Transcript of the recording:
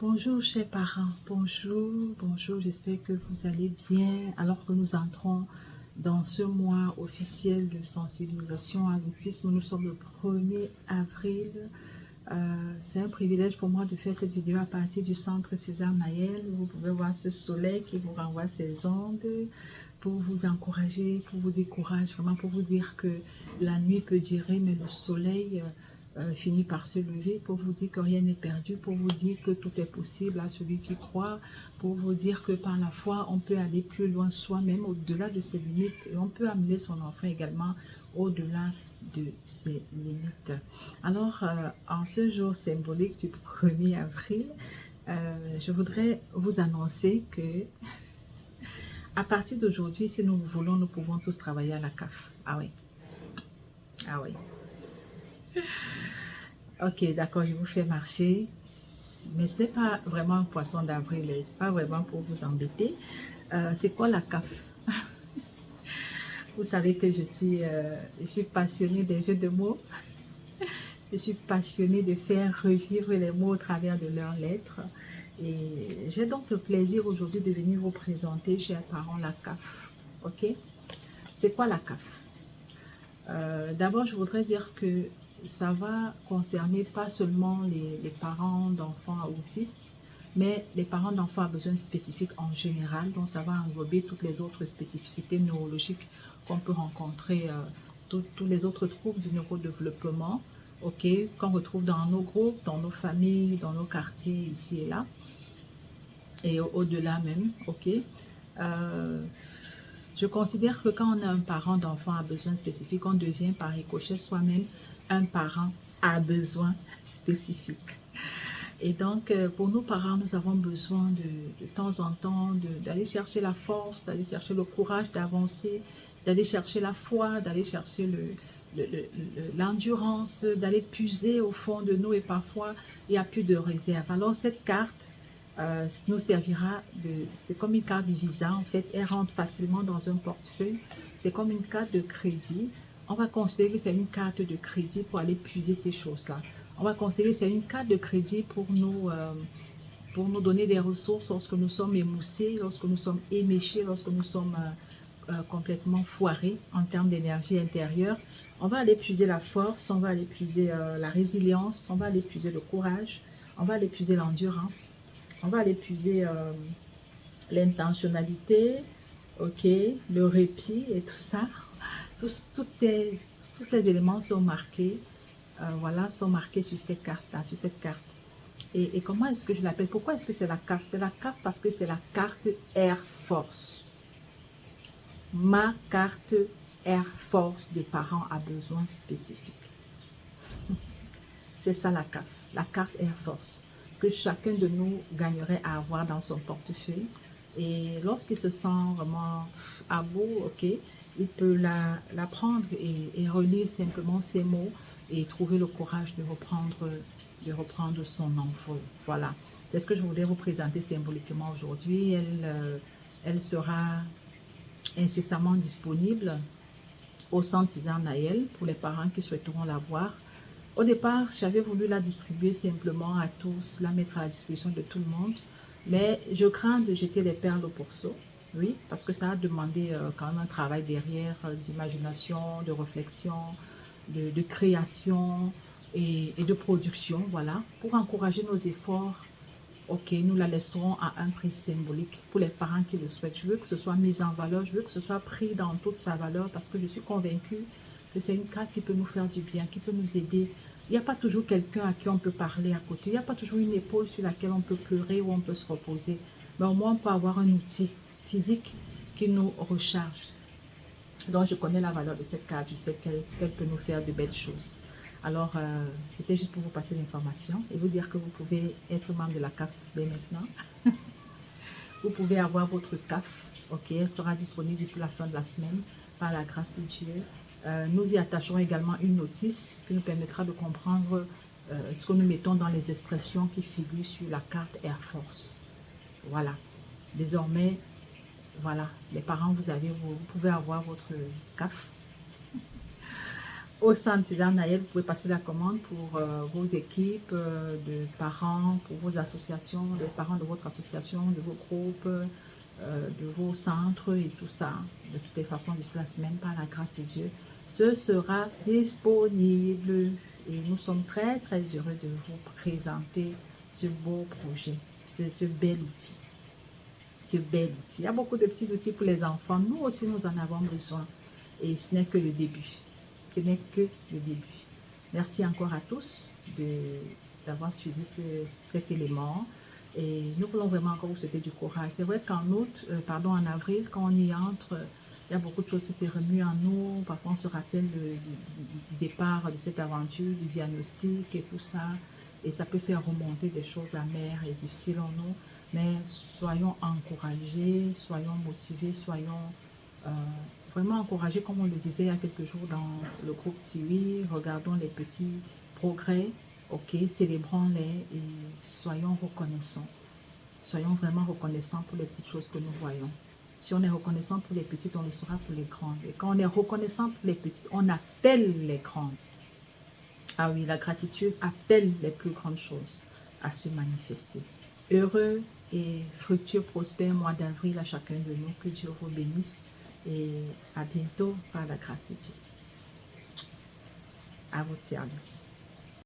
Bonjour chers parents, bonjour, j'espère que vous allez bien alors que nous entrons dans ce mois officiel de sensibilisation à l'autisme. Nous sommes le 1er avril. C'est un privilège pour moi de faire cette vidéo à partir du centre César Mayel. Vous pouvez voir ce soleil qui vous renvoie ses ondes pour vous encourager, pour vous dire courage, vraiment pour vous dire que la nuit peut durer, mais le soleil finit par se lever, pour vous dire que rien n'est perdu, pour vous dire que tout est possible à celui qui croit, pour vous dire que par la foi, on peut aller plus loin soi-même, au-delà de ses limites, et on peut amener son enfant également au-delà de ses limites. Alors, en ce jour symbolique du 1er avril, je voudrais vous annoncer que à partir d'aujourd'hui, si nous voulons, nous pouvons tous travailler à la CAF. Ah oui. Ah oui. Ok, d'accord, je vous fais marcher. Mais ce n'est pas vraiment un poisson d'avril, ce n'est pas vraiment pour vous embêter. C'est quoi la CAF? Vous savez que je suis passionnée des jeux de mots. Je suis passionnée de faire revivre les mots au travers de leurs lettres. Et j'ai donc le plaisir aujourd'hui de venir vous présenter, chers parents, la CAF. Ok? C'est quoi la CAF? D'abord, je voudrais dire que ça va concerner pas seulement les parents d'enfants autistes, mais les parents d'enfants à besoins spécifiques en général. Donc, ça va englober toutes les autres spécificités neurologiques qu'on peut rencontrer, tous les autres troubles du neurodéveloppement, ok, qu'on retrouve dans nos groupes, dans nos familles, dans nos quartiers, ici et là, et au-delà même, ok. Je considère que quand on a un parent d'enfant à besoin spécifique, on devient par ricochet soi-même un parent à besoin spécifique. Et donc, pour nos parents, nous avons besoin de temps en temps d'aller chercher la force, d'aller chercher le courage d'avancer, d'aller chercher la foi, d'aller chercher l'endurance, d'aller puiser au fond de nous et parfois, il n'y a plus de réserve. Alors, cette carte nous servira c'est comme une carte de visa, en fait, elle rentre facilement dans un portefeuille. C'est comme une carte de crédit. On va considérer que c'est une carte de crédit pour aller puiser ces choses-là. On va considérer que c'est une carte de crédit pour nous donner des ressources lorsque nous sommes émoussés, lorsque nous sommes éméchés, lorsque nous sommes complètement foirés en termes d'énergie intérieure. On va aller puiser la force, on va aller puiser la résilience, on va aller puiser le courage, on va aller puiser l'endurance, on va aller puiser l'intentionnalité, ok, le répit et tout ça. Tous ces éléments sont marqués, voilà, sont marqués sur cette carte-là, sur cette carte. Et comment est-ce que je l'appelle? Pourquoi est-ce que c'est la CAF? C'est la CAF parce que c'est la carte Air Force. Ma carte Air Force de parents à besoins spécifiques. C'est ça la CAF, la carte Air Force, que chacun de nous gagnerait à avoir dans son portefeuille. Et lorsqu'il se sent vraiment à bout, ok, il peut la prendre et relire simplement ces mots et trouver le courage de reprendre son envol. Voilà, c'est ce que je voulais vous présenter symboliquement aujourd'hui. Elle sera incessamment disponible au centre César Mayel pour les parents qui souhaiteront la voir. Au départ, j'avais voulu la distribuer simplement à tous, la mettre à la disposition de tout le monde, mais je crains de jeter les perles au pourceau, oui, parce que ça a demandé quand même un travail derrière d'imagination, de réflexion, de création et de production, voilà, pour encourager nos efforts. Ok, nous la laisserons à un prix symbolique pour les parents qui le souhaitent. Je veux que ce soit mis en valeur, je veux que ce soit pris dans toute sa valeur parce que je suis convaincue que c'est une carte qui peut nous faire du bien, qui peut nous aider. Il n'y a pas toujours quelqu'un à qui on peut parler à côté. Il n'y a pas toujours une épaule sur laquelle on peut pleurer ou on peut se reposer. Mais au moins, on peut avoir un outil physique qui nous recharge. Donc, je connais la valeur de cette carte. Je sais qu'elle peut nous faire de belles choses. Alors, c'était juste pour vous passer l'information et vous dire que vous pouvez être membre de la CAF dès maintenant. Vous pouvez avoir votre CAF, ok, elle sera disponible d'ici la fin de la semaine par la grâce de Dieu. Nous y attacherons également une notice qui nous permettra de comprendre ce que nous mettons dans les expressions qui figurent sur la carte Air Force. Voilà, désormais, voilà, les parents, vous pouvez avoir votre CAF. au centre César Nayel, vous pouvez passer la commande pour vos équipes de parents, pour vos associations, les parents de votre association, de vos groupes, de vos centres et tout ça. De toutes les façons, d'ici la semaine, par la grâce de Dieu, ce sera disponible. Et nous sommes très, très heureux de vous présenter ce beau projet, ce bel outil. Ce bel outil. Il y a beaucoup de petits outils pour les enfants. Nous aussi, nous en avons besoin. Et ce n'est que le début. Ce n'est que le début. Merci encore à tous d'avoir suivi cet élément. Et nous voulons vraiment encore vous souhaiter du courage. C'est vrai qu'en en avril, quand on y entre, il y a beaucoup de choses qui se remuent en nous. Parfois, on se rappelle du départ de cette aventure, du diagnostic et tout ça. Et ça peut faire remonter des choses amères et difficiles en nous. Mais soyons encouragés, soyons motivés, soyons vraiment encouragés, comme on le disait il y a quelques jours dans le groupe Tiwi. Regardons les petits progrès, ok, célébrons-les et soyons reconnaissants. Soyons vraiment reconnaissants pour les petites choses que nous voyons. Si on est reconnaissant pour les petites, on le sera pour les grandes. Et quand on est reconnaissant pour les petites, on appelle les grandes. Ah oui, la gratitude appelle les plus grandes choses à se manifester. Heureux et fructueux, prospère mois d'avril à chacun de nous. Que Dieu vous bénisse et à bientôt par la grâce de Dieu. À votre service.